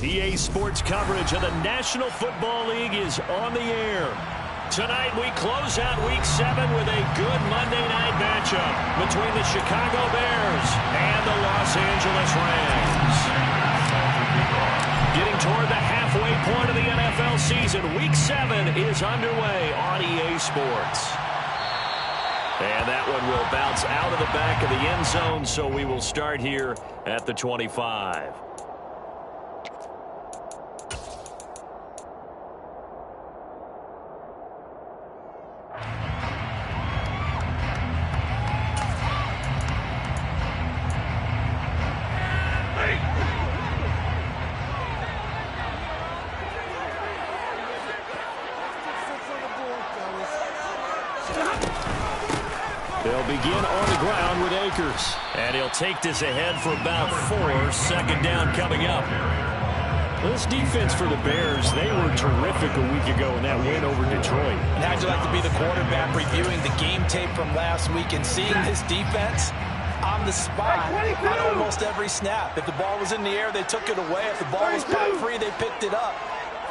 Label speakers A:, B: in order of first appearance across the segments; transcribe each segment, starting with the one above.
A: EA Sports coverage of the National Football League is on the air. Tonight we close out Week 7 with a good Monday night matchup between the Chicago Bears and the Los Angeles Rams. Getting toward the halfway point of the NFL season, Week 7 is underway on EA Sports. And that one will bounce out of the back of the end zone, so we will start here at the 25. They'll begin on the ground with Akers. And he'll take this ahead for about 4. Second down coming up. This defense for the Bears, they were terrific a week ago in that win over Detroit.
B: And how'd you like to be the quarterback reviewing the game tape from last week and seeing this defense on the spot on almost every snap? If the ball was in the air, they took it away. If the ball was popped free, they picked it up.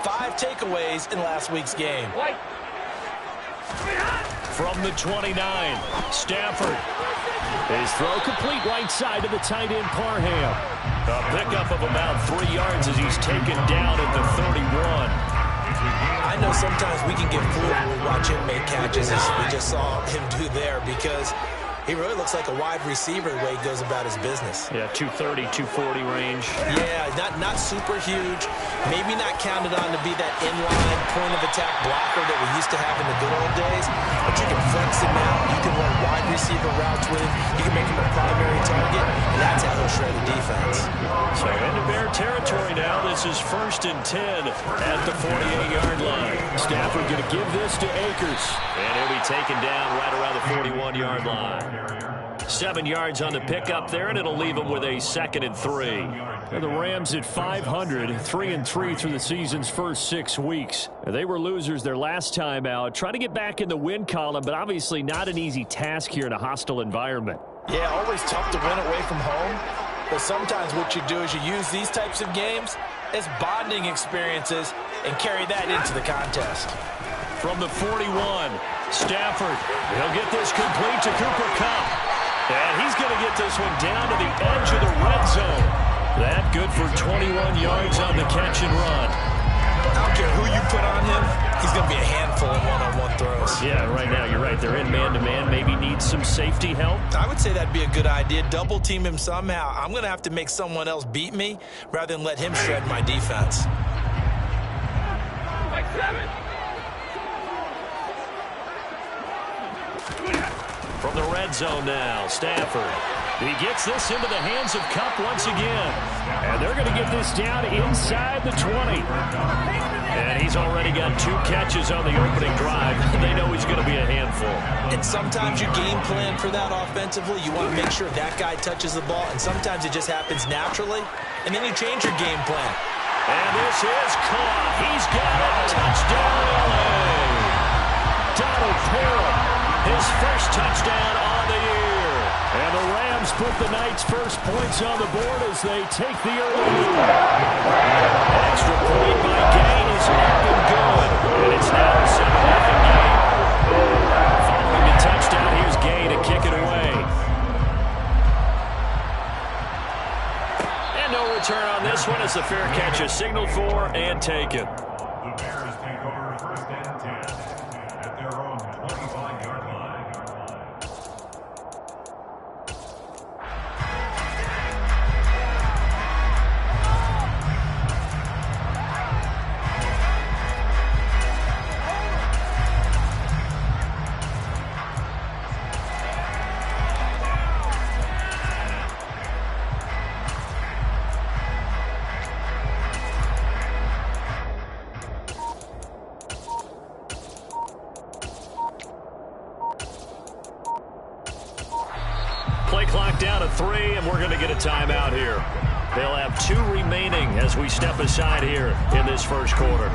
B: 5 takeaways in last week's game.
A: From the 29, Stafford. His throw complete right side to the tight end, Parham. A pickup of about 3 yards as he's taken down at the 31.
B: I know sometimes we can get fooled when we watch him make catches, as we just saw him do there, because he really looks like a wide receiver the way he goes about his business.
A: Yeah, 230, 240 range.
B: Yeah, not super huge. Maybe not counted on to be that inline point-of-attack blocker that we used to have in the good old days. But you can flex him out. You can run wide receiver routes with him. You can make him a primary target. And that's how he'll shred the defense.
A: So into Bear territory now. This is 1st and 10 at the 48-yard line. Stafford going to give this to Akers. And he'll be taken down right around the 41-yard line. 7 yards on the pickup there, and it'll leave them with a 2nd and 3. Now the Rams at 500, 3-3 through the season's first 6 weeks. They were losers their last time out. Trying to get back in the win column, but obviously not an easy task here in a hostile environment.
B: Yeah, always tough to win away from home. But sometimes what you do is you use these types of games as bonding experiences and carry that into the contest.
A: From the 41, Stafford. He'll get this complete to Cooper Kupp. And he's going to get this one down to the edge of the red zone. That good for 21 yards on the catch and run.
B: I don't care who you put on him. He's going to be a handful in one-on-one throws.
A: Yeah, right now you're right. They're in man-to-man. Maybe needs some safety help.
B: I would say that'd be a good idea. Double team him somehow. I'm going to have to make someone else beat me rather than let him shred my defense. Like 7.
A: From the red zone now, Stafford. He gets this into the hands of Kupp once again. And they're going to get this down inside the 20. And he's already got 2 catches on the opening drive. They know he's going to be a handful.
B: And sometimes you game plan for that offensively. You want to make sure that guy touches the ball. And sometimes it just happens naturally. And then you change your game plan.
A: And this is caught. He's got it. Touchdown, LA. Donald Parham. His first touchdown on the year. And the Rams put the night's first points on the board as they take the early lead. Extra point by Gain is up and good. And it's now a 7-0 game. Following the touchdown, here's Gain to kick it away. And no return on this one as the fair catch is signaled for and taken.
C: The Bears take over 1st and 10 at their own 25-yard line.
A: Play clock down to 3, and we're going to get a timeout here. They'll have 2 remaining as we step aside here in this first quarter.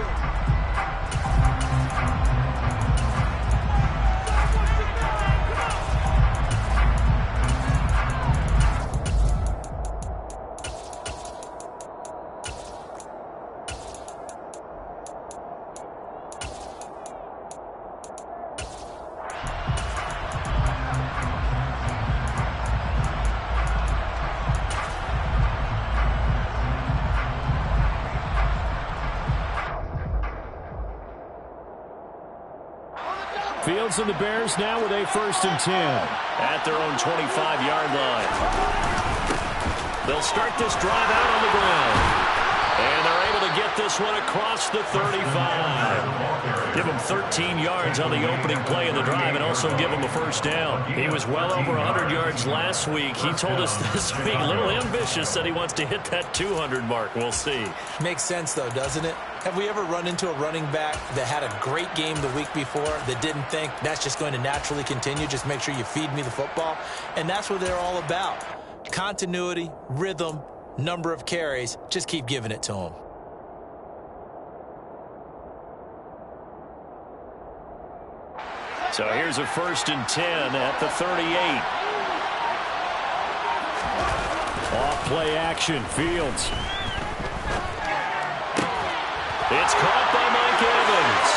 A: Fields and the Bears now with a 1st and 10 at their own 25-yard line. They'll start this drive out on the ground. And they're able to get this one across the 35. Give him 13 yards on the opening play of the drive and also give him a 1st down. He was well over 100 yards last week. He told us this week, a little ambitious, that he wants to hit that 200 mark. We'll see.
B: Makes sense, though, doesn't it? Have we ever run into a running back that had a great game the week before that didn't think that's just going to naturally continue? Just make sure you feed me the football. And that's what they're all about. Continuity, rhythm, number of carries. Just keep giving it to him.
A: So here's a 1st and 10 at the 38. Off play action. Fields. It's caught by Mike Evans.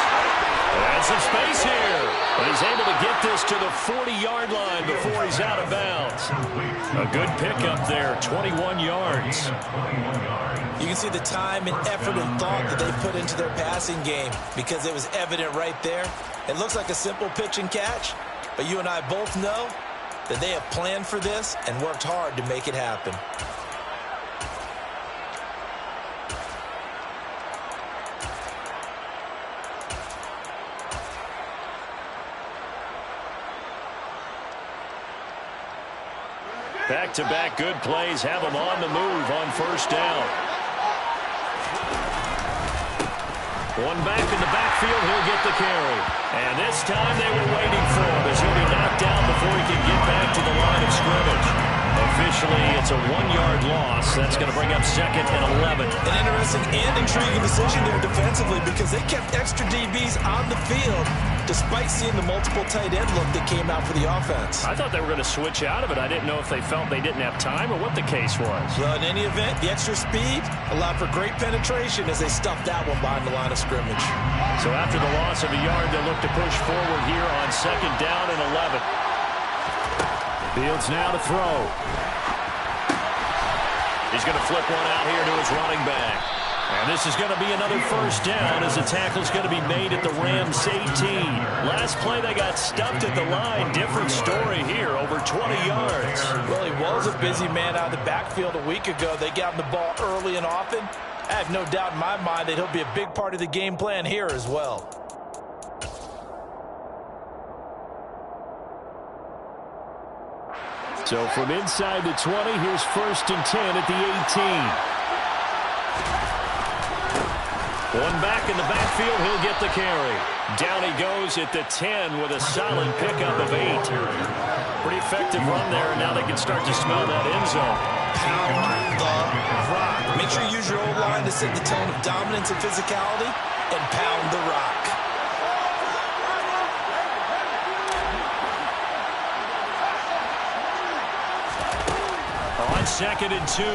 A: And some space here. But he's able to get this to the 40-yard line before he's out of bounds. A good pickup there, 21 yards.
B: You can see the time and effort and thought that they put into their passing game because it was evident right there. It looks like a simple pitch and catch, but you and I both know that they have planned for this and worked hard to make it happen.
A: Back-to-back good plays have him on the move on 1st down. One back in the backfield, he'll get the carry. And this time they were waiting for him as he'll be knocked down before he can get back to the line of scrimmage. Officially, it's a 1-yard loss. That's going to bring up 2nd and 11.
B: An interesting and intriguing decision there defensively because they kept extra DBs on the field despite seeing the multiple tight end look that came out for the offense.
A: I thought they were going to switch out of it. I didn't know if they felt they didn't have time or what the case was.
B: Well, in any event, the extra speed allowed for great penetration as they stuffed that one behind the line of scrimmage.
A: So after the loss of a yard, they'll look to push forward here on 2nd down and 11. Fields now to throw. He's going to flip one out here to his running back. And this is going to be another 1st down as the tackle's going to be made at the Rams 18. Last play they got stuffed at the line. Different story here, over 20 yards.
B: Well, he was a busy man out of the backfield a week ago. They got him the ball early and often. I have no doubt in my mind that he'll be a big part of the game plan here as well.
A: So from inside the 20, here's 1st and 10 at the 18. One back in the backfield, he'll get the carry. Down he goes at the 10 with a solid pickup of 8. Pretty effective run there, and now they can start to smell that end zone.
B: Pound the rock. Make sure you use your old line to set the tone of dominance and physicality, and pound the rock.
A: On 2nd and 2,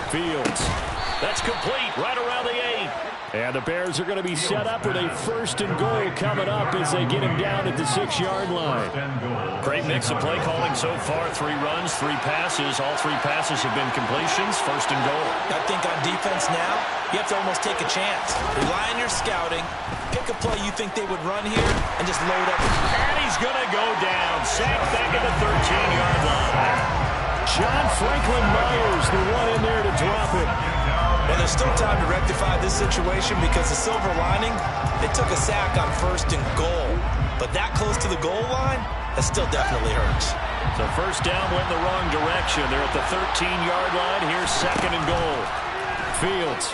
A: Fields. That's complete right around the 8. And the Bears are going to be set up with a 1st and goal coming up as they get him down at the 6-yard line. Great mix of play calling so far. 3 runs, 3 passes. All 3 passes have been completions. 1st and goal.
B: I think on defense now, you have to almost take a chance. Rely on your scouting. Pick a play you think they would run here and just load up.
A: And he's going to go down. Sacked back at the 13-yard line. John Franklin Myers, the one in there to drop it.
B: Well, there's still time to rectify this situation because the silver lining, they took a sack on 1st and goal. But that close to the goal line, that still definitely hurts.
A: So 1st down went the wrong direction. They're at the 13-yard line. Here's 2nd and goal. Fields.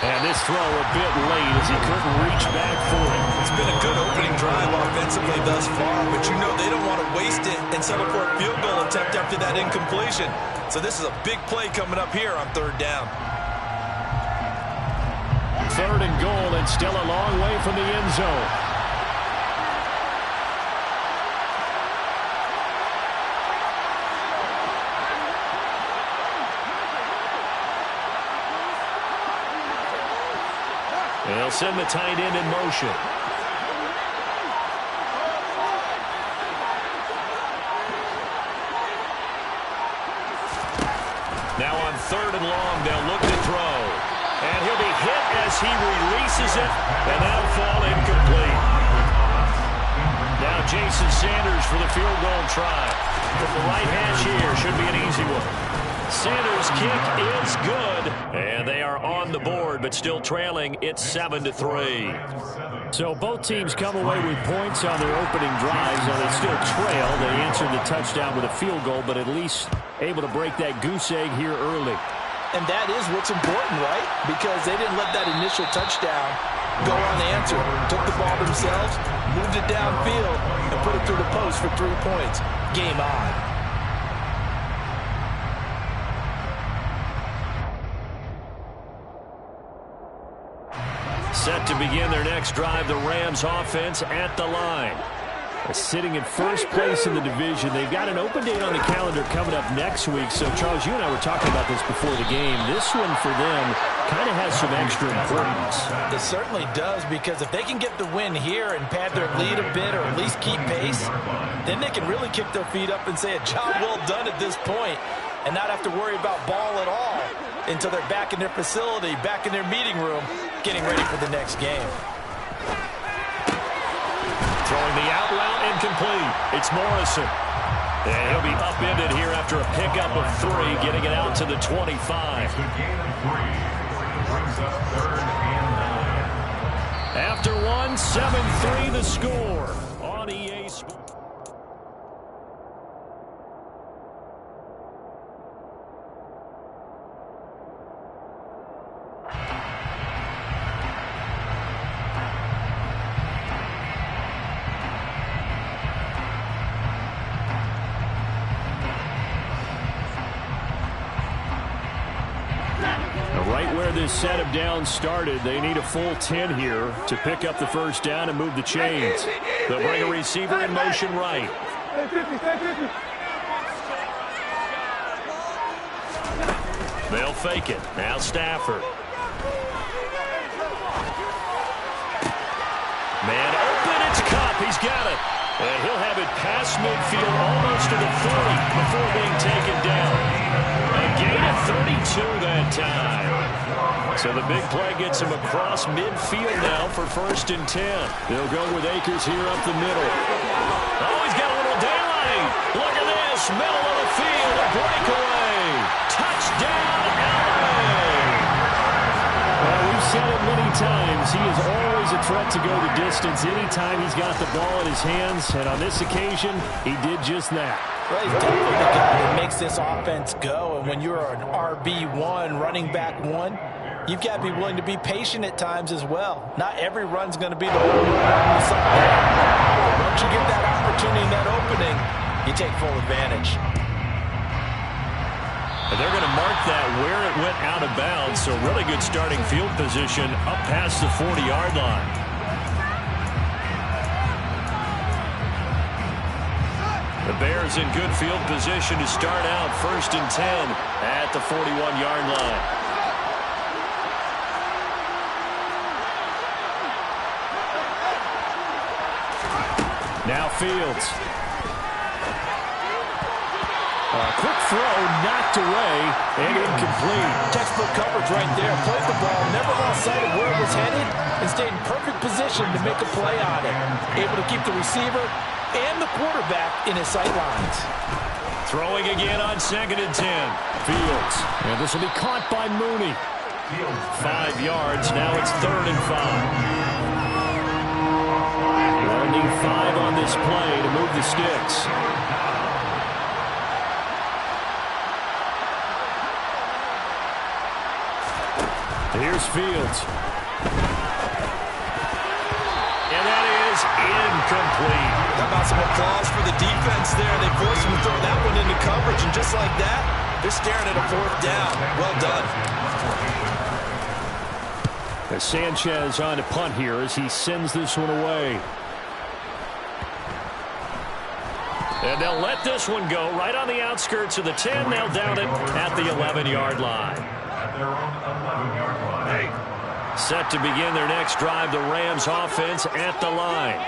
A: And this throw a bit late as he couldn't reach back for it.
B: It's been a good opening drive offensively thus far, but you know they don't want to waste it and settle for a field goal attempt after that incompletion. So this is a big play coming up here on 3rd down.
A: 3rd and goal and still a long way from the end zone. They'll send the tight end in motion. Now on 3rd and long, they'll look to throw. And he'll be hit as he releases it, and that'll fall incomplete. Now Jason Sanders for the field goal try. From the right hash here, should be an easy one. Sanders' kick is good, and they are on the board, but still trailing. It's 7-3. So both teams come away with points on their opening drives. Now they still trail. They answered the touchdown with a field goal, but at least able to break that goose egg here early.
B: And that is what's important, right? Because they didn't let that initial touchdown go unanswered. Took the ball themselves, moved it downfield, and put it through the post for 3 points. Game on.
A: Set to begin their next drive, the Rams offense at the line. Sitting in first place in the division. They've got an open date on the calendar coming up next week. So, Charles, you and I were talking about this before the game. This one for them kind of has some extra importance.
B: It certainly does, because if they can get the win here and pad their lead a bit or at least keep pace, then they can really kick their feet up and say a job well done at this point and not have to worry about ball at all until they're back in their facility, back in their meeting room, getting ready for the next game.
A: Throwing the out route incomplete. It's Morrison. And he'll be upended here after a pickup of 3, getting it out to the 25. After 1, 7-3 the score on EA Sports. Right where this set of downs started, they need a full 10 here to pick up the first down and move the chains. They'll bring a receiver in motion right. They'll fake it. Now Stafford. Man open, it's Cup. He's got it. And he'll have it past midfield almost to the 40 before being taken down. A gain of 32 that time. So the big play gets him across midfield now for 1st and 10. They'll go with Akers here up the middle. Oh, he's got a little daylight. Look at this. Middle of the field. A breakaway. Touchdown, LA. Well, we've said it many times. He is always a threat to go the distance anytime he's got the ball in his hands. And on this occasion, he did just that.
B: Well, he's definitely the guy that makes this offense go. And when you're an RB1, running back 1, you've got to be willing to be patient at times as well. Not every run's going to be the home run. Once you get that opportunity, that opening, you take full advantage.
A: And they're going to mark that where it went out of bounds. So really good starting field position up past the 40-yard line. The Bears in good field position to start out 1st and 10 at the 41-yard line. Now Fields. Quick throw, knocked away, and incomplete.
B: Textbook coverage right there. Played the ball, never lost sight of where it was headed, and stayed in perfect position to make a play on it. Able to keep the receiver and the quarterback in his sight lines.
A: Throwing again on 2nd and 10. Fields. And this will be caught by Mooney. 5 yards. Now it's 3rd and 5. They'll need 5 on this play to move the sticks. Here's Fields. And that is incomplete.
B: How about some applause for the defense there? They forced him to throw that one into coverage, and just like that, they're staring at a 4th down. Well done.
A: As Sanchez on to punt here as he sends this one away. And they'll let this one go right on the outskirts of the 10. They'll down it at the 11-yard line. Set to begin their next drive, the Rams offense at the line.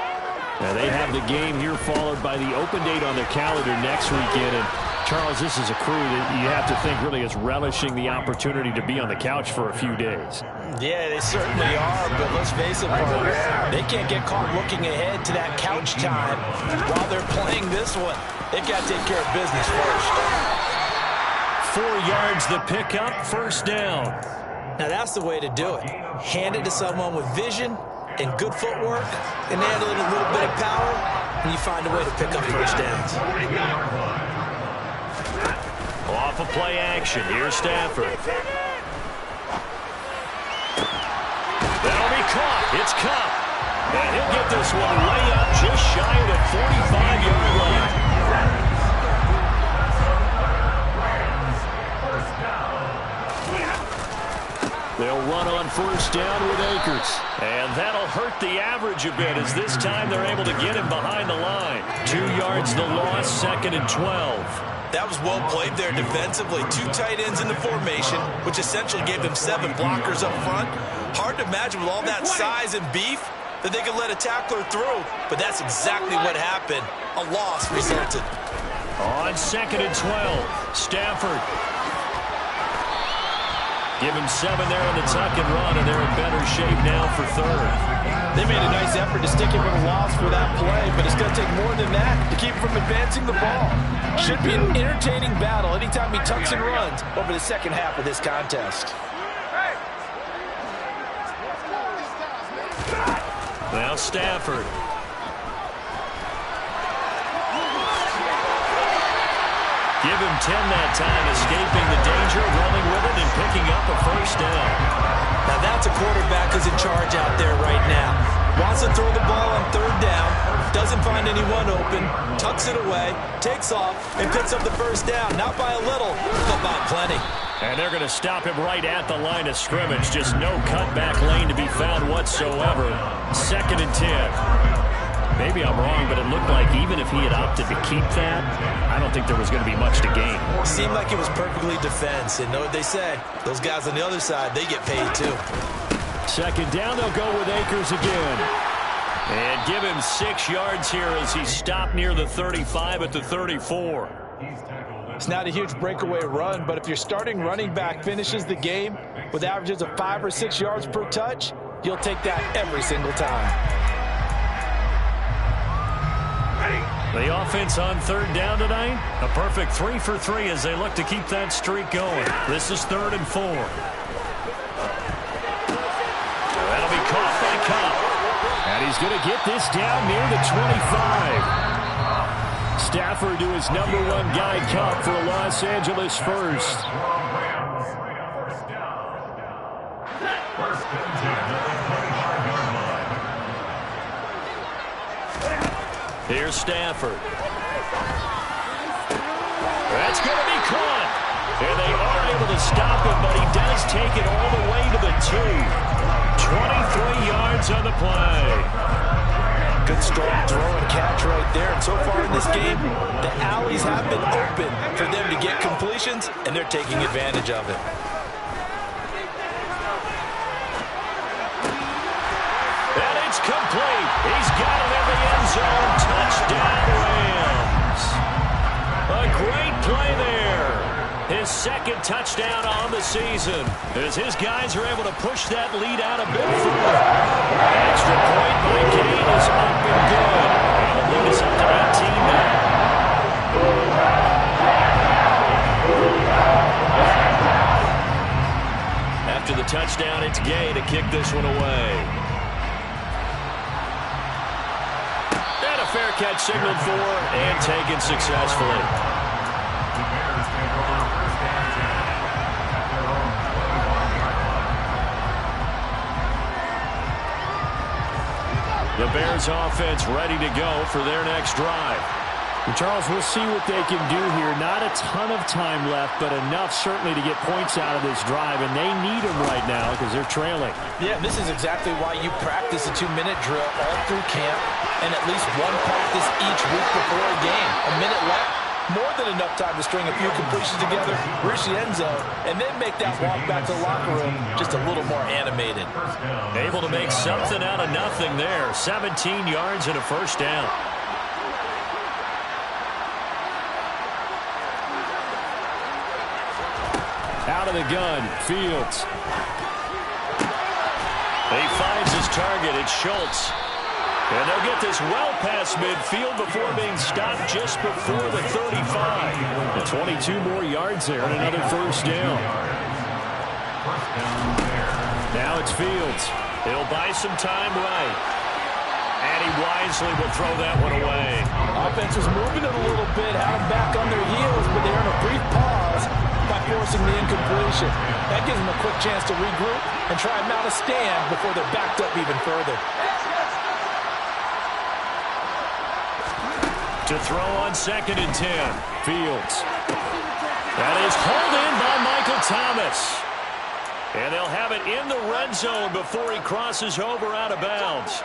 A: Now they have the game here followed by the open date on their calendar next weekend. And Charles, this is a crew that you have to think really is relishing the opportunity to be on the couch for a few days.
B: Yeah, they certainly are, but let's face it, partner, they can't get caught looking ahead to that couch time while they're playing this one. They've got to take care of business first.
A: 4 yards the pickup, first down.
B: Now that's the way to do it. Hand it to someone with vision and good footwork, and add a little bit of power, and you find a way to pick up first downs.
A: Off of play action, here's Stafford. That'll be caught. It's Cup. And he'll get this one way up just shy of the 45-yard line. They'll run on first down with Akers. And that'll hurt the average a bit as this time they're able to get him behind the line. 2 yards the loss, 2nd and 12.
B: That was well played there defensively. 2 tight ends in the formation, which essentially gave them 7 blockers up front. Hard to imagine with all that size and beef that they could let a tackler through, but that's exactly what happened. A loss resulted.
A: On 2nd and 12, Stafford. Give him 7 there on the tuck and run, and they're in better shape now for 3rd.
B: They made a nice effort to stick him with a loss for that play, but it's going to take more than that to keep him from advancing the ball. Should be an entertaining battle anytime he tucks and runs over the second half of this contest.
A: Now Stafford. Give him 10 that time, escaping the danger, running with it, and picking up a first down.
B: Now that's a quarterback who's in charge out there right now. Wants to throw the ball on 3rd down, doesn't find anyone open, tucks it away, takes off, and picks up the first down. Not by a little, but by plenty.
A: And they're going to stop him right at the line of scrimmage. Just no cutback lane to be found whatsoever. 2nd and 10. Maybe I'm wrong, but it looked like even if he had opted to keep that, I don't think there was going to be much to gain.
B: Seemed like it was perfectly defense, and know what they say. Those guys on the other side, they get paid too. 2nd down,
A: they'll go with Akers again. And give him 6 yards here as he stopped near the 35 at the 34.
B: It's not a huge breakaway run, but if your starting running back finishes the game with averages of 5 or 6 yards per touch, you'll take that every single time.
A: The offense on 3rd down tonight, a perfect 3 for 3 as they look to keep that streak going. This is 3rd and 4. That'll be caught by Cup. And he's going to get this down near the 25. Stafford to his #1 guy, Cup, for a Los Angeles first. Here's Stafford. That's going to be caught. And they are able to stop him, but he does take it all the way to the 2. 23 yards on the play.
B: Good strong throw and catch right there. And so far in this game, the alleys have been open for them to get completions, and they're taking advantage of it.
A: And it's complete. He's got it in the end zone. Touchdown, Rams. A great play there. His 2nd touchdown on the season as his guys are able to push that lead out a bit further. Extra point by Kane is up and good. And the lead is up to 18 now. After the touchdown, it's Gay to kick this one away. Fair catch signaled for and taken successfully. The Bears offense ready to go for their next drive.
D: And Charles, we'll see what they can do here. Not a ton of time left, but enough certainly to get points out of this drive, and they need them right now because they're trailing.
B: Yeah, this is exactly why you practice a 2-minute drill all through camp and at least one practice each week before a game. A minute left, more than enough time to string a few completions together, reach the end zone, and then make that walk back to the locker room just a little more animated.
A: Able to make something out of nothing there. 17 yards and a first down.
D: out of the gun. Fields.
A: He finds his target. It's Schultz. And they'll get this well past midfield before being stopped just before the 35.
D: And 22 more yards there and another first down. Now it's Fields.
A: He'll buy some time right. And he wisely will throw that one away.
B: Offense was moving it a little bit, had them back on their heels, but they're in a brief pause by forcing the incompletion. That gives them a quick chance to regroup and try and mount a stand before they're backed up even further.
A: To throw on 2nd and 10.
D: Fields.
A: That is hauled in by Michael Thomas. And they'll have it in the red zone before he crosses over out of bounds.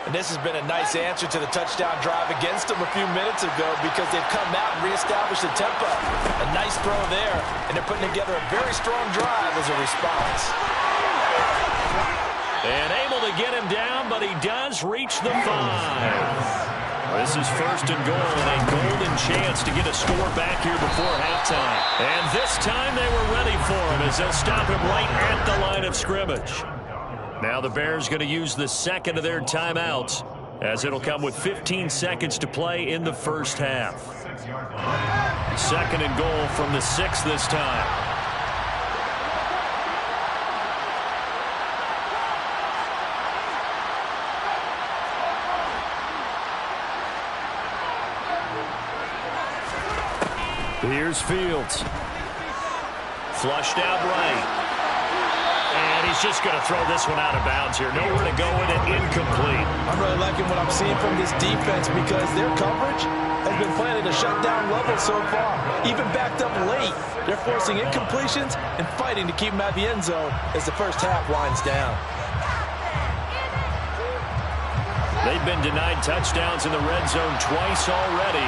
B: And this has been a nice answer to the touchdown drive against them a few minutes ago because they've come out and reestablished the tempo. A nice throw there, and they're putting together a very strong drive as a response.
A: And able to get him down, but he does reach the 5. This is 1st and goal and a golden chance to get a score back here before halftime. And this time they were ready for him as they'll stop him right at the line of scrimmage. Now the Bears going to use the second of their timeouts as it'll come with 15 seconds to play in the first half. 2nd and goal from the 6 this time.
D: Here's Fields.
A: Flushed out right. And he's just going to throw this one out of bounds here. Nowhere to go with it. Incomplete.
B: I'm really liking what I'm seeing from this defense because their coverage has been playing at a shutdown level so far. Even backed up late, they're forcing incompletions and fighting to keep them at the end zone as the first half winds down.
A: They've been denied touchdowns in the red zone twice already.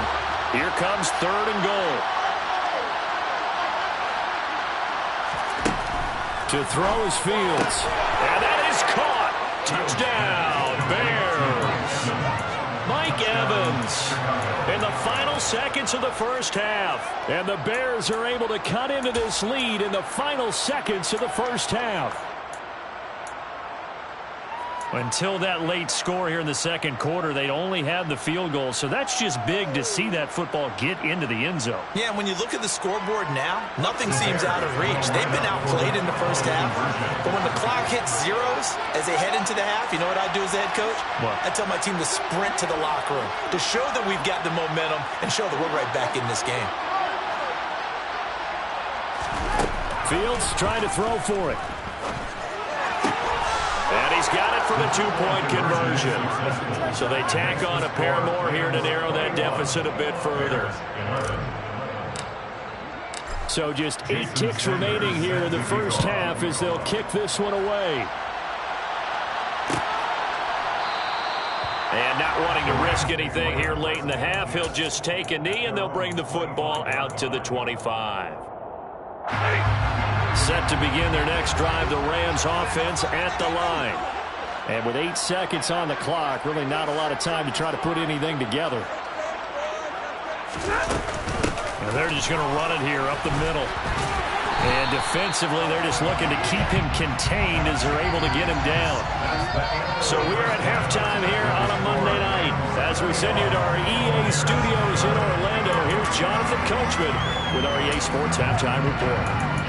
A: Here comes 3rd and goal.
D: To throw is Fields.
A: And that is caught. Touchdown, Bears. Mike Evans in the final seconds of the first half.
D: And the Bears are able to cut into this lead in the final seconds of the first half.
A: Until that late score here in the second quarter, they'd only had the field goal. So that's just big to see that football get into the end zone.
B: Yeah, and when you look at the scoreboard now, nothing seems out of reach. They've been outplayed in the first half. But when the clock hits zeros as they head into the half, you know what I do as the head coach?
A: What?
B: I tell my team to sprint to the locker room to show that we've got the momentum and show that we're right back in this game.
D: Fields trying to throw for it.
A: And he's got it for the 2-point conversion. So they tack on a pair more here to narrow that deficit a bit further.
D: So just 8 ticks remaining here in the first half as they'll kick this one away.
A: And not wanting to risk anything here late in the half, he'll just take a knee and they'll bring the football out to the 25. Set to begin their next drive, the Rams offense at the line.
D: And with 8 seconds on the clock, really not a lot of time to try to put anything together.
A: And they're just going to run it here up the middle. And defensively, they're just looking to keep him contained as they're able to get him down. So we're at halftime here on a Monday night. As we send you to our EA studios in Orlando, here's Jonathan Coachman with our EA Sports Halftime Report.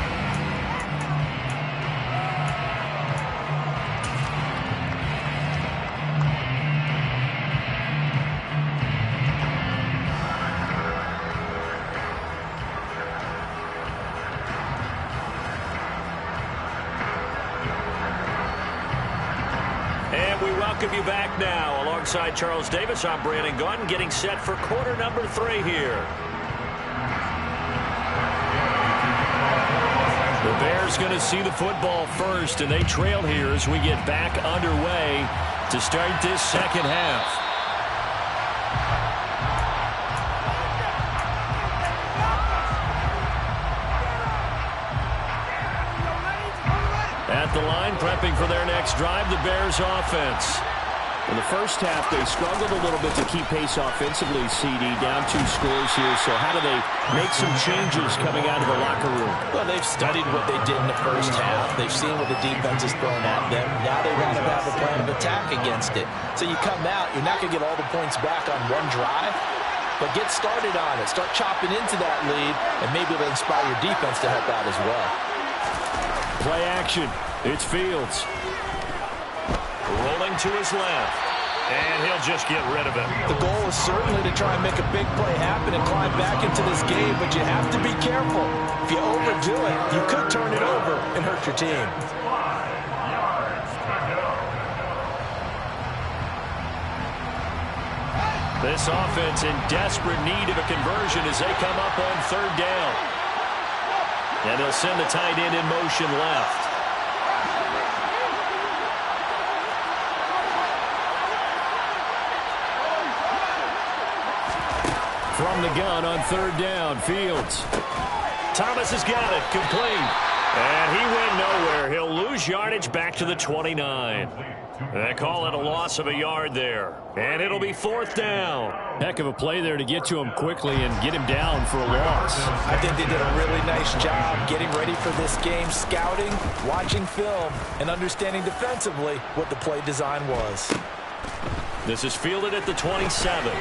A: Welcome you back now. Alongside Charles Davis, I'm Brandon Gunn, getting set for quarter number 3 here. The Bears going to see the football first, and they trail here as we get back underway to start this second half. At the line, prepping for their next drive, the Bears offense.
D: In the first half, they struggled a little bit to keep pace offensively, CD, down 2 scores here. So how do they make some changes coming out of the locker room?
B: Well, they've studied what they did in the first half. They've seen what the defense is throwing at them. Now they want to have a plan of attack against it. So you come out, you're not going to get all the points back on one drive, but get started on it. Start chopping into that lead, and maybe it'll inspire your defense to help out as well.
D: Play action. It's Fields.
A: Rolling to his left. And he'll just get rid of it.
B: The goal is certainly to try and make a big play happen and climb back into this game, but you have to be careful. If you overdo it, you could turn it over and hurt your team.
A: This offense in desperate need of a conversion as they come up on 3rd down. And they'll send the tight end in motion left.
D: From the gun on 3rd down, Fields.
A: Thomas has got it, complete. And he went nowhere. He'll lose yardage back to the 29. They call it a loss of a yard there. And it'll be 4th down.
D: Heck of a play there to get to him quickly and get him down for a loss.
B: I think they did a really nice job getting ready for this game, scouting, watching film, and understanding defensively what the play design was.
A: This is fielded at the 27.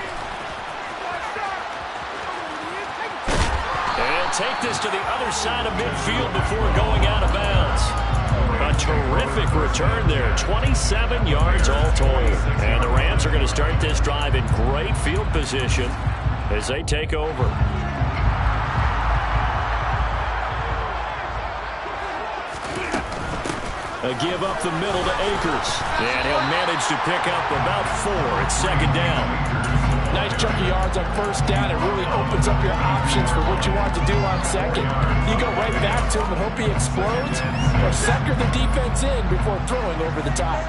A: And take this to the other side of midfield before going out of bounds. A terrific return there. 27 yards all told. And the Rams are going to start this drive in great field position as they take over.
D: A give up the middle to Akers.
A: And he'll manage to pick up about 4 at 2nd down.
B: Nice chunk of yards on 1st down. It really opens up your options for what you want to do on 2nd. You go right back to him and hope he explodes, or sucker the defense in before throwing over the top.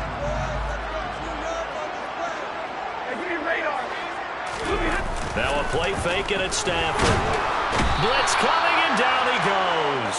A: Now a play fake and it's Stafford. Blitz coming and down he goes.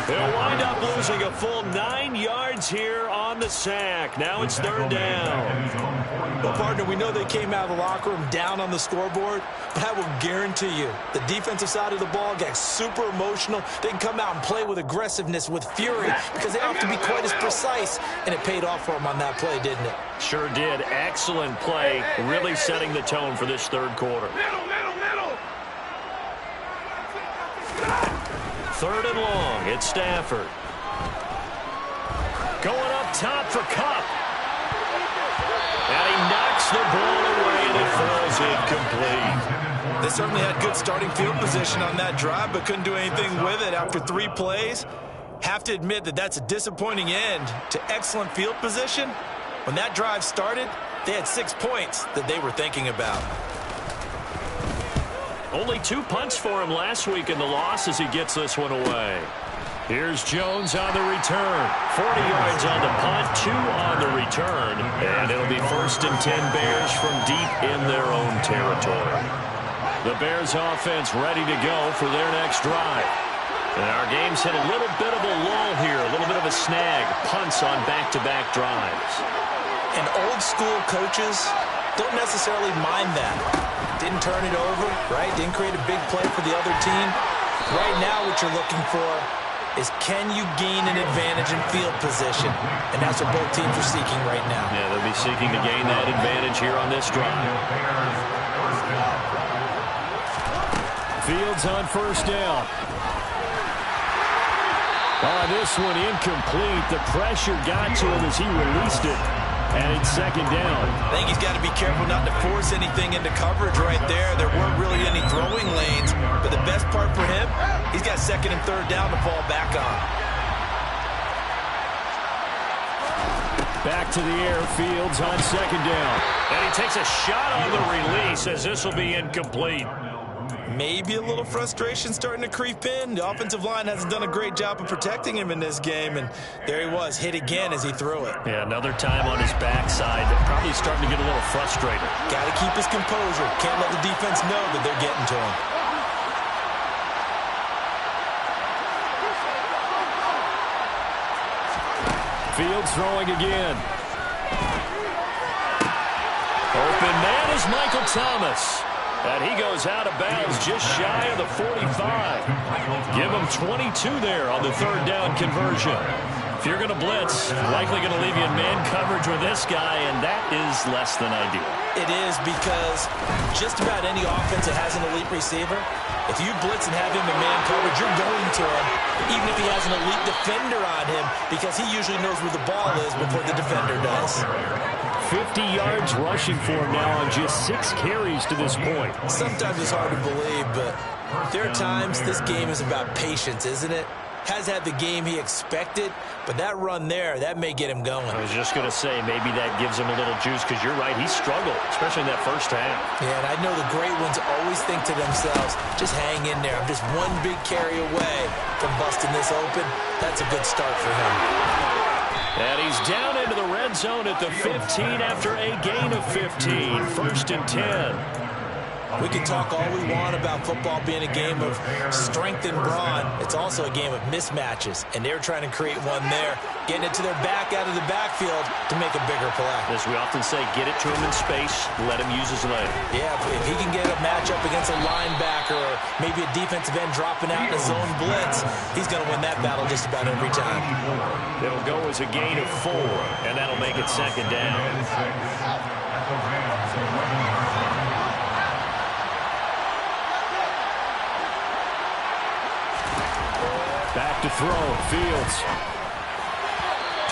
A: They'll wind up losing a full 9 yards here on the sack. Now it's 3rd down.
B: Well, partner, we know they came out of the locker room down on the scoreboard, but I will guarantee you the defensive side of the ball got super emotional. They can come out and play with aggressiveness, with fury, because they don't have to be quite as precise, and it paid off for them on that play, didn't it?
A: Sure did. Excellent play, really setting the tone for this 3rd quarter.
C: Middle.
A: 3rd and long. It's Stafford. Going up top for Kupp. And he knocks the ball away, and it falls incomplete.
B: They certainly had good starting field position on that drive, but couldn't do anything with it after 3 plays. Have to admit that that's a disappointing end to excellent field position. When that drive started, they had 6 points that they were thinking about.
A: Only 2 punts for him last week in the loss as he gets this one away. Here's Jones on the return. 40 yards on the punt, 2 on the return. And it'll be 1st and 10 Bears from deep in their own territory. The Bears offense ready to go for their next drive. And our game's hit a little bit of a lull here, a little bit of a snag. Punts on back-to-back drives.
B: And old school coaches don't necessarily mind that. Didn't turn it over, right? Didn't create a big play for the other team. Right now what you're looking for is, can you gain an advantage in field position? And that's what both teams are seeking right now.
A: Yeah, they'll be seeking to gain that advantage here on this drive.
D: Fields on 1st down. This one incomplete. The pressure got to him as he released it. And it's 2nd down.
B: I think he's got to be careful not to force anything into coverage right there. There weren't really any throwing lanes. But the best part for him, he's got 2nd and 3rd down to fall back on.
D: Back to the air, Fields on 2nd down.
A: And he takes a shot on the release as this will be incomplete.
B: Maybe a little frustration starting to creep in. The offensive line hasn't done a great job of protecting him in this game, and there he was, hit again as he threw it.
A: Yeah, another time on his backside, probably starting to get a little frustrated.
B: Got to keep his composure. Can't let the defense know that they're getting to him.
D: Fields throwing again.
A: Open man is Michael Thomas. And he goes out of bounds just shy of the 45. Give him 22 there on the third down conversion. If you're going to blitz, likely going to leave you in man coverage with this guy, and that is less than ideal.
B: It is, because just about any offense that has an elite receiver, if you blitz and have him in man coverage, you're going to him, even if he has an elite defender on him, because he usually knows where the ball is before the defender does.
D: 50 yards rushing for him now on just 6 carries to this point.
B: Sometimes it's hard to believe, but there are times this game is about patience, isn't it? Has had the game he expected, but that run there, that may get him going.
A: I was just going to say, maybe that gives him a little juice, because you're right, he struggled, especially in that first half.
B: Yeah, and I know the great ones always think to themselves, just hang in there. I'm just one big carry away from busting this open. That's a good start for him.
A: And he's down into the red zone at the 15 after a gain of 15. 1st and 10.
B: We can talk all we want about football being a game of strength and brawn. It's also a game of mismatches, and they're trying to create one there, getting it to their back out of the backfield to make a bigger play.
A: As we often say, get it to him in space, let him use his leg.
B: Yeah, if he can get a matchup against a linebacker or maybe a defensive end dropping out in a zone blitz, he's going to win that battle just about every time.
A: It'll go as a gain of 4, and that'll make it 2nd down.
D: Back to throw, Fields.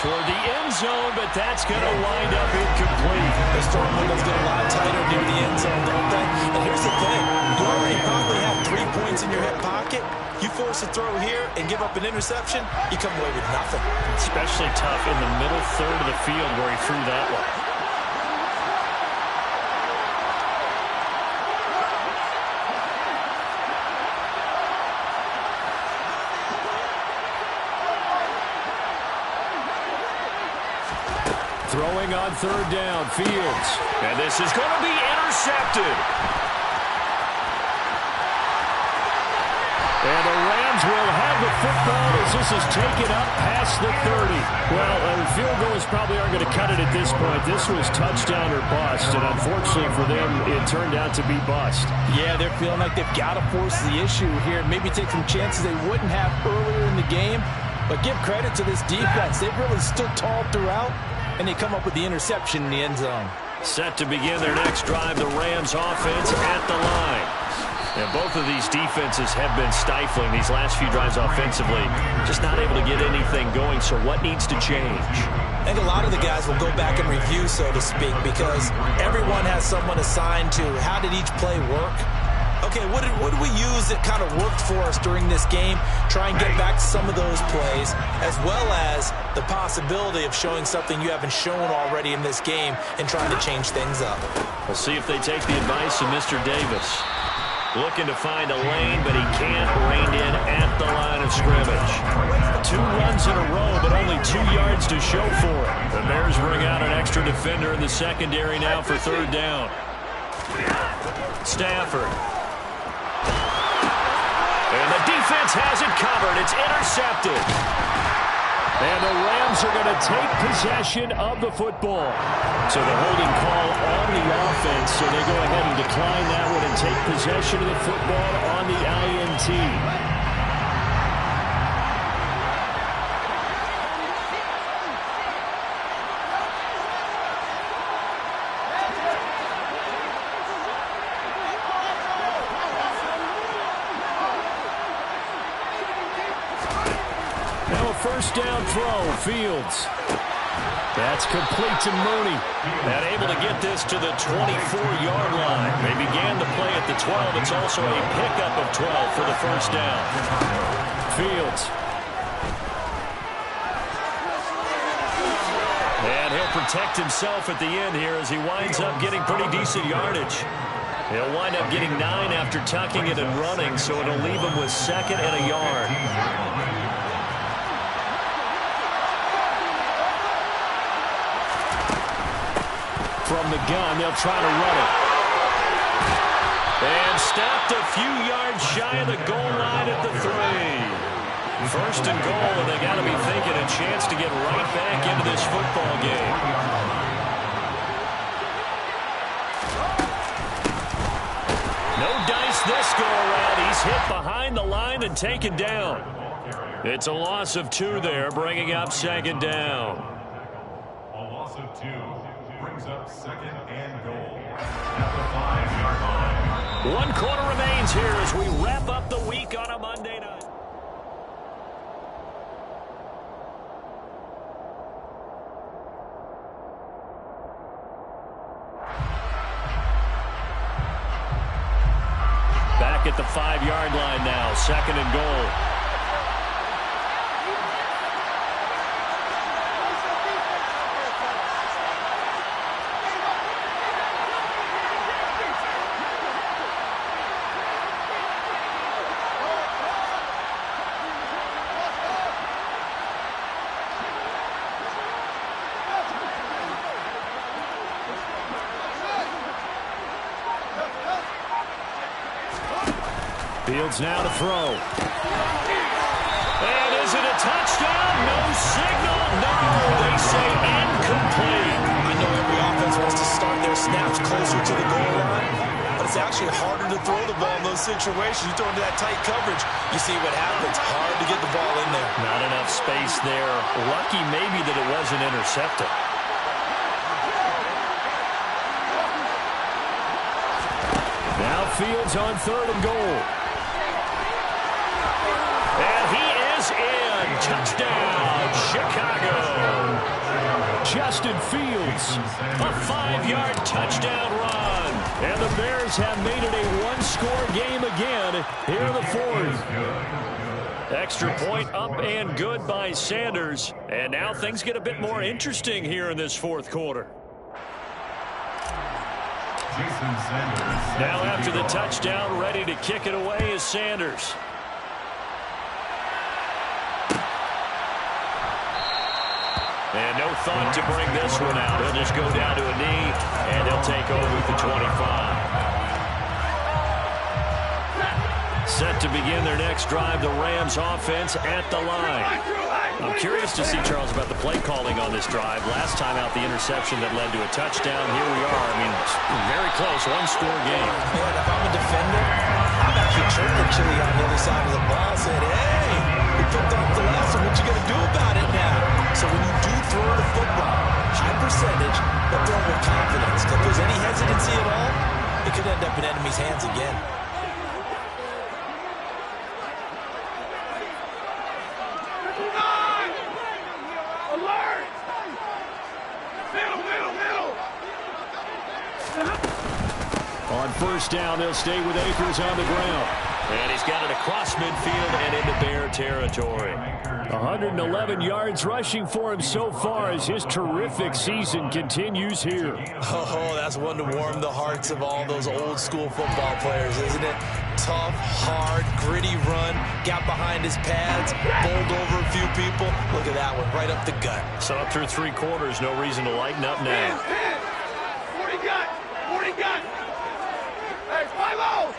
A: Toward the end zone, but that's going to wind up incomplete.
B: Those throwing windows get a lot tighter near the end zone, don't they? And here's the thing. You already probably have 3 points in your hip pocket. You force a throw here and give up an interception, you come away with nothing.
D: Especially tough in the middle third of the field where he threw that one. Throwing on 3rd down, Fields.
A: And this is going to be intercepted.
D: And the Rams will have the football as this is taken up past the 30. Well, field goals probably aren't going to cut it at this point. This was touchdown or bust, and unfortunately for them, it turned out to be bust.
B: Yeah, they're feeling like they've got to force the issue here, maybe take some chances they wouldn't have earlier in the game. But give credit to this defense. They've really stood tall throughout, and they come up with the interception in the end zone.
A: Set to begin their next drive, the Rams offense at the line. And both of these defenses have been stifling these last few drives offensively. Just not able to get anything going, so what needs to change?
B: I think a lot of the guys will go back and review, so to speak, because everyone has someone assigned to how did each play work. Okay, what did we use that kind of worked for us during this game? Try and get back to some of those plays, as well as the possibility of showing something you haven't shown already in this game and trying to change things up.
A: We'll see if they take the advice of Mr. Davis. Looking to find a lane, but he can't rein in at the line of scrimmage. 2 runs in a row, but only 2 yards to show for it. The Bears bring out an extra defender in the secondary now for 3rd down. Stafford. And the defense has it covered. It's intercepted.
D: And the Rams are going to take possession of the football. So the holding call on the offense, so they go ahead and decline that one and take possession of the football on the INT. First down throw, Fields. That's complete to Mooney.
A: And able to get this to the 24-yard line. They began the play at the 12. It's also a pickup of 12 for the first down.
D: Fields.
A: And he'll protect himself at the end here as he winds up getting pretty decent yardage. He'll wind up getting 9 after tucking it and running, so it'll leave him with 2nd and a yard.
D: From the gun, they'll try to run it.
A: And stopped a few yards shy of the goal line at the 3. 1st and goal, and they got to be thinking a chance to get right back into this football game. hit behind the line and taken down. It's a loss of 2 there, bringing up second down.
C: A loss of 2 brings up second and goal at the 5-yard line.
A: 1 quarter remains here as we wrap up the week on a Monday night. Back at the 5-yard line now, second and goal. Fields now to throw. And is it a touchdown? No signal. No, they say incomplete.
B: I know every offense wants to start their snaps closer to the goal line, but it's actually harder to throw the ball in those situations. You throw into that tight coverage, you see what happens. Hard to get the ball in there.
A: Not enough space there. Lucky maybe that it wasn't intercepted. Now Fields on third and goal. And he is in. Touchdown, Chicago. Justin Fields, a 5-yard touchdown run. And the Bears have made it a 1-score game again here in the fourth. Extra point up and good by Sanders. And now things get a bit more interesting here in this fourth quarter. Now after the touchdown, ready to kick it away is Sanders. And no thought to bring this one out. He'll just go down to a knee, and they'll take over at the 25. Set to begin their next drive, the Rams offense at the line. I'm curious to see, Charles, about the play calling on this drive. Last time out, the interception that led to a touchdown. Here we are. I mean, very close, 1-score game.
B: Yeah, if I'm a defender, I'm actually chirping Chili on the other side of the ball, saying, hey, we picked off the last one. What you going to do about it now? So when you do throw the football, high percentage, but throw with confidence. If there's any hesitancy at all, it could end up in enemy's hands again.
A: On first down, they'll stay with Akers on the ground. And he's got it across midfield and into Bear territory. 111 yards rushing for him so far as his terrific season continues here.
B: Oh, that's one to warm the hearts of all those old school football players, isn't it? Tough, hard, gritty run, got behind his pads, bowled over a few people. Look at that one, right up the gut.
A: So up through 3 quarters, no reason to lighten up now.
E: 40 gun! 40 gun! Hey, 5-0!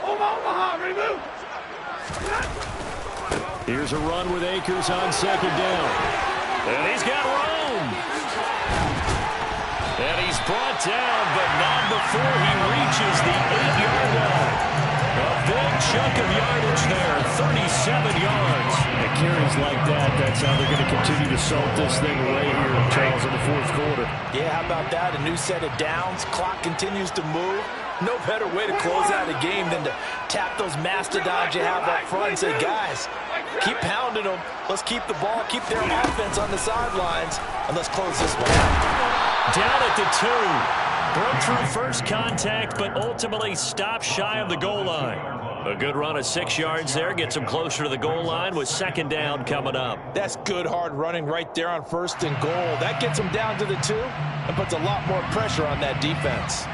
E: Omaha, remove!
A: Here's a run with Akers on second down. And he's got room. And he's brought down, but not before he reaches the 8-yard line. A big chunk of yardage there, 37 yards. And carries like that, that's how they're going to continue to salt this thing away here, Charles, in the fourth quarter.
B: Yeah, how about that? A new set of downs. Clock continues to move. No better way to close out a game than to tap those mastodons you have up front and say, guys, keep pounding them. Let's keep the ball, keep their offense on the sidelines, and let's close this one out.
A: Down at the 2. Broke through first contact, but ultimately stopped shy of the goal line. A good run of 6 yards there gets him closer to the goal line with second down coming up.
B: That's good hard running right there on first and goal. That gets him down to the 2 and puts a lot more pressure on that defense.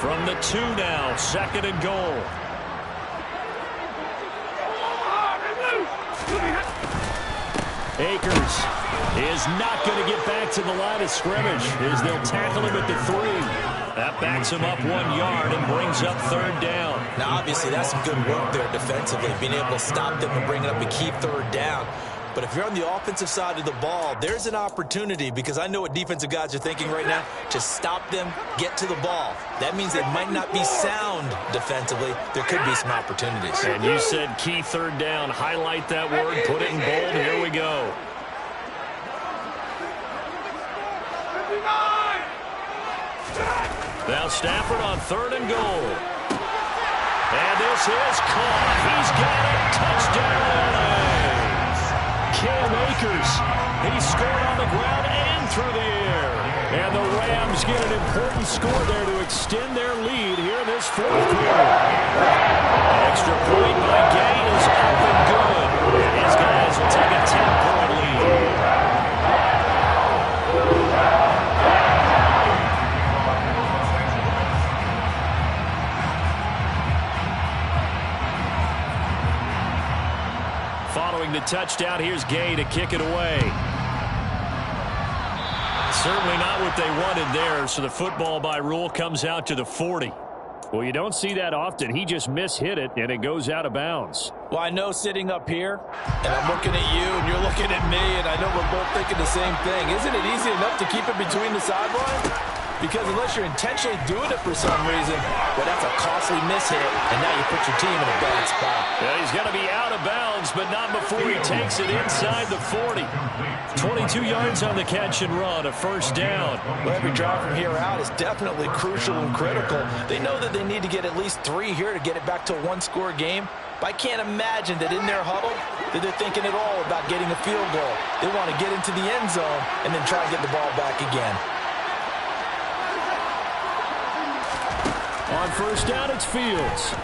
A: From the 2 now, second and goal. Akers is not going to get back to the line of scrimmage as they'll tackle him at the 3. That backs him up 1 yard and brings up third down.
B: Now, obviously, that's some good work there defensively, being able to stop them and bring up a key third down. But if you're on the offensive side of the ball, there's an opportunity, because I know what defensive guys are thinking right now. Just stop them, get to the ball. That means they might not be sound defensively. There could be some opportunities.
D: And you said key third down. Highlight that word, put it in bold. Here we go. Now Stafford on 3rd and goal. And this is caught. He's got it. Touchdown. Cam Akers. He scored on the ground and through the air. And the Rams get an important score there to extend their lead here in this 4th quarter. Extra point by Gay is up and good. And his guys will take a 10-point lead. Following the touchdown, here's Gay to kick it away. Certainly not what they wanted there, so the football by rule comes out to the 40. Well, you don't see that often. He just mishit it, and it goes out of bounds.
B: Well, I know sitting up here, and I'm looking at you, and you're looking at me, and I know we're both thinking the same thing. Isn't it easy enough to keep it between the sidelines? Because unless you're intentionally doing it for some reason, well, that's a costly mishit, and now you put your team in a bad spot.
D: Yeah, he's going to be out of bounds, but not before he takes it inside the 40. 22 yards on the catch and run, a first down.
B: Well, every drive from here out is definitely crucial and critical. They know that they need to get at least 3 here to get it back to a one-score game. But I can't imagine that in their huddle that they're thinking at all about getting a field goal. They want to get into the end zone and then try and get the ball back again.
D: On first down, it's Fields.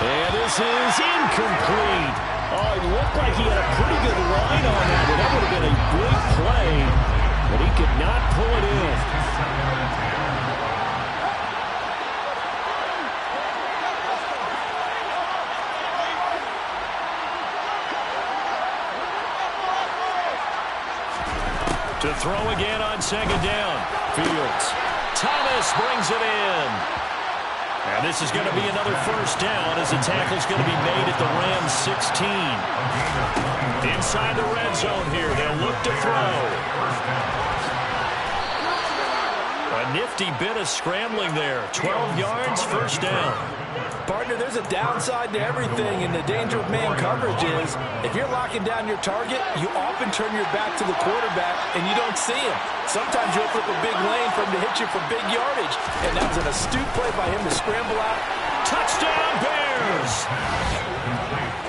D: And this is incomplete. Oh, it looked like he had a pretty good line on that. That would have been a big play, but he could not pull it in. To throw again on 2nd down. Fields. Thomas brings it in. And this is going to be another first down as the tackle's going to be made at the Rams 16. Inside the red zone here. They'll look to throw. A nifty bit of scrambling there. 12 yards, first down.
B: Partner, there's a downside to everything, and the danger of man coverage is if you're locking down your target, you often turn your back to the quarterback and you don't see him. Sometimes you open up a big lane for him to hit you for big yardage, and that was an astute play by him to scramble out.
D: Touchdown, Bears!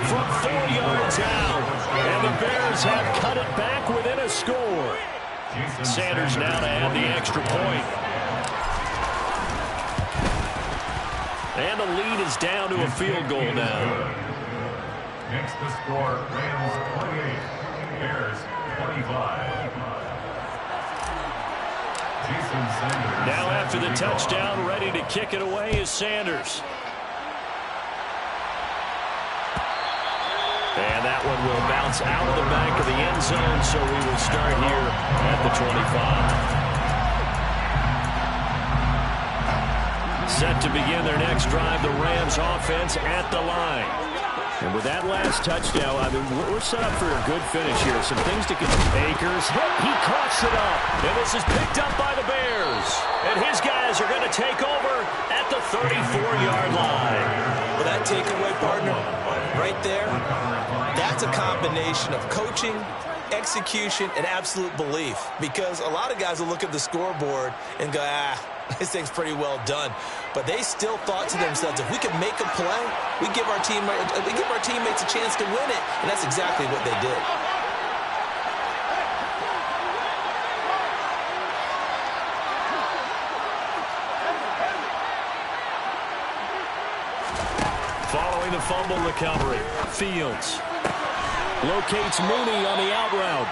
D: From 4 yards out, and the Bears have cut it back within a score. Sanders now to add the extra point. And the lead is down to a field goal now.
C: Makes the score Rams 28, Bears 25.
D: Now after the touchdown, ready to kick it away is Sanders. And that one will bounce out of the back of the end zone, so we will start here at the 25. Set to begin their next drive, the Rams offense at the line. And with that last touchdown, I mean, we're set up for a good finish here. Some things to consider. Akers, he coughs it up. And this is picked up by the Bears. And his guys are going to take over at the 34-yard line.
B: Well, that takeaway, partner, right there, that's a combination of coaching, execution, and absolute belief. Because a lot of guys will look at the scoreboard and go, this thing's pretty well done. But they still thought to themselves, if we can make a play, we give our teammates a chance to win it. And that's exactly what they did.
D: Following the fumble recovery, Fields locates Mooney on the out route.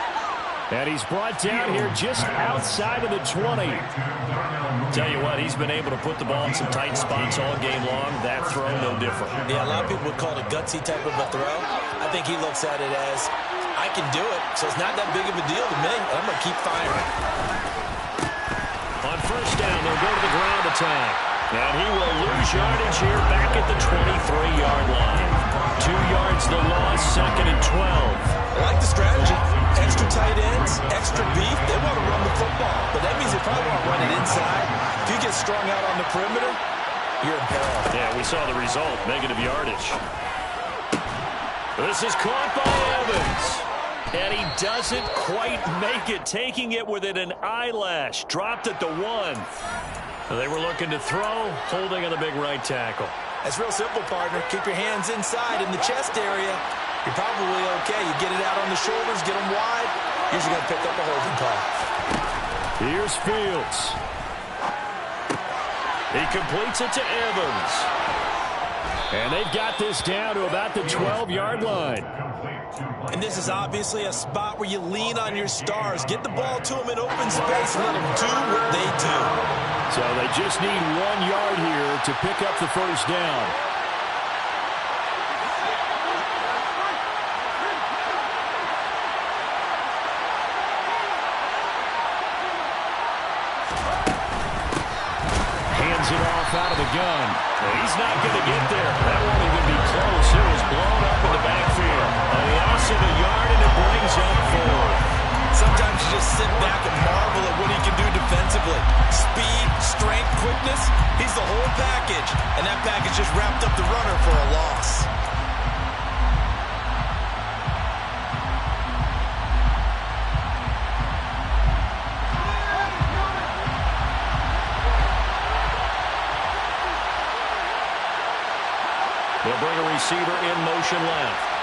D: And he's brought down here just outside of the 20. Tell you what, he's been able to put the ball in some tight spots all game long. That throw, no different.
B: Yeah, a lot of people would call it a gutsy type of a throw. I think he looks at it as, I can do it, so it's not that big of a deal to me. I'm going to keep firing.
D: On first down, they'll go to the ground attack.
A: And he will lose yardage here back at the 23-yard line. 2 yards the loss, 2nd and 12.
B: I like the strategy. Extra tight ends, extra beef. They want to run the football, but that means they probably want to run it inside. If you get strung out on the perimeter, you're in peril.
A: Yeah, we saw the result, negative yardage. This is caught by Evans. And he doesn't quite make it, taking it within an eyelash. Dropped at the 1. They were looking to throw, holding on the big right tackle.
B: That's real simple, partner. Keep your hands inside in the chest area. You're probably okay. You get it out on the shoulders, get them wide. Usually going to pick up a holding call.
A: Here's Fields. He completes it to Evans. And they've got this down to about the 12-yard line.
B: And this is obviously a spot where you lean on your stars. Get the ball to them in open space and let them do what they do.
A: So they just need 1 yard here to pick up the first down. Hands it off out of the gun. He's not going to get there. That won't even be close. It was blown up in the backfield. A loss of a yard, and it brings up 4.
B: Sometimes you just sit back and marvel at what he can do defensively. Speed, strength, quickness. He's the whole package. And that package just wrapped up the runner for a loss.
A: They'll bring a receiver in motion left.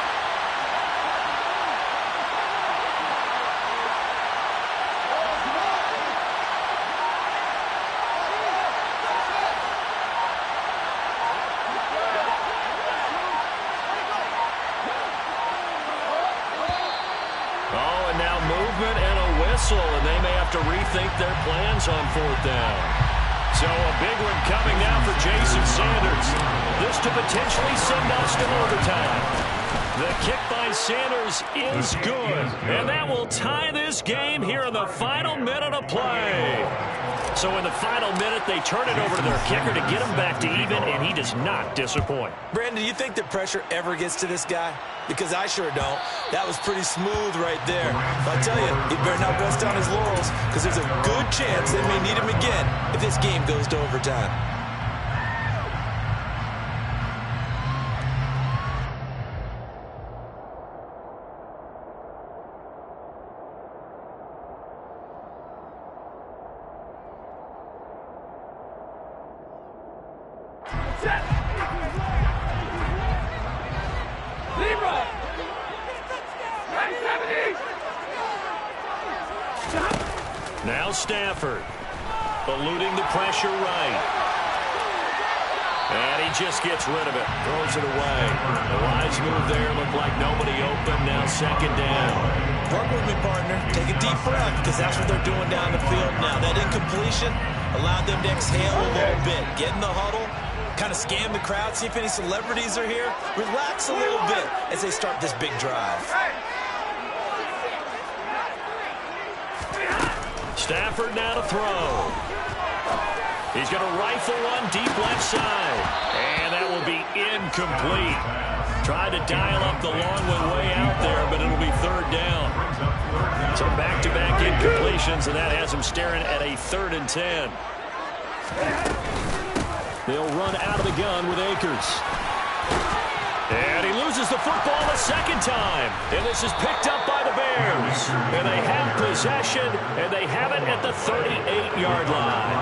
A: Oh, and now movement and a whistle, and they may have to rethink their plans on 4th down. So a big one coming now for Jason Sanders. This to potentially send us to overtime. The kick by Sanders is good. And that will tie this game here in the final minute of play. So in the final minute, they turn it over to their kicker to get him back to even, and he does not disappoint.
B: Brandon, do you think the pressure ever gets to this guy? Because I sure don't. That was pretty smooth right there. But I'll tell you, he better not rest on his laurels, because there's a good chance they may need him again if this game goes to overtime.
A: Now Stafford, eluding the pressure right. And he just gets rid of it, throws it away. The wise move there, looked like nobody open, now 2nd down.
B: Work with me, partner. Take a deep breath, because that's what they're doing down the field now. That incompletion allowed them to exhale a little bit. Get in the huddle, kind of scan the crowd, see if any celebrities are here. Relax a little bit as they start this big drive.
A: Stafford now to throw. He's going to rifle one deep left side. And that will be incomplete. Tried to dial up the long one way out there, but it'll be 3rd down. So back-to-back incompletions, and that has him staring at a 3rd and 10. They'll run out of the gun with Akers. And he loses the football a 2nd time. And this is picked up by the Bears. And they have possession, and they have it at the 38-yard line.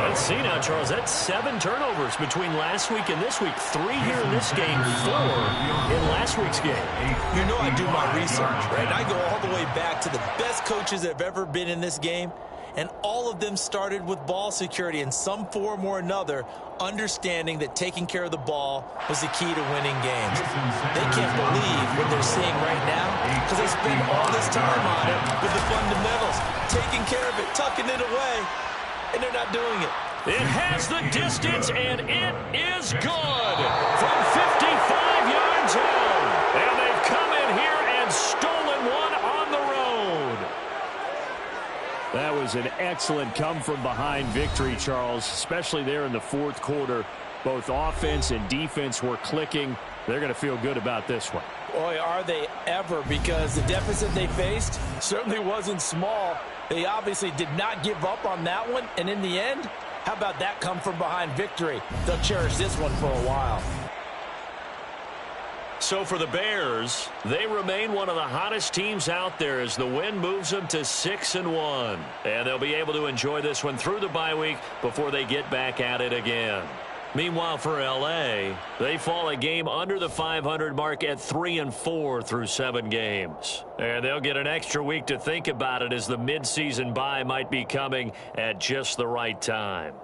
A: Let's see now, Charles. That's 7 turnovers between last week and this week. 3 here in this game, 4 in last week's game.
B: You know I do my research, right? I go all the way back to the best coaches that have ever been in this game. And all of them started with ball security in some form or another, understanding that taking care of the ball was the key to winning games. They can't believe what they're seeing right now because they spend all this time on it with the fundamentals, taking care of it, tucking it away, and they're not doing it.
A: It has the distance, and it is good from 55 yards out. And they've come in here and stolen one on the road. That was
D: was an excellent come-from-behind victory, Charles, especially there in the fourth quarter. Both offense and defense were clicking. They're going to feel good about this one.
B: Boy, are they ever, because the deficit they faced certainly wasn't small. They obviously did not give up on that one, and in the end, how about that come-from-behind victory? They'll cherish this one for a while.
A: So for the Bears, they remain one of the hottest teams out there as the win moves them to 6-1. And they'll be able to enjoy this one through the bye week before they get back at it again. Meanwhile, for L.A., they fall a game under the 500 mark at 3-4 through 7 games. And they'll get an extra week to think about it as the midseason bye might be coming at just the right time.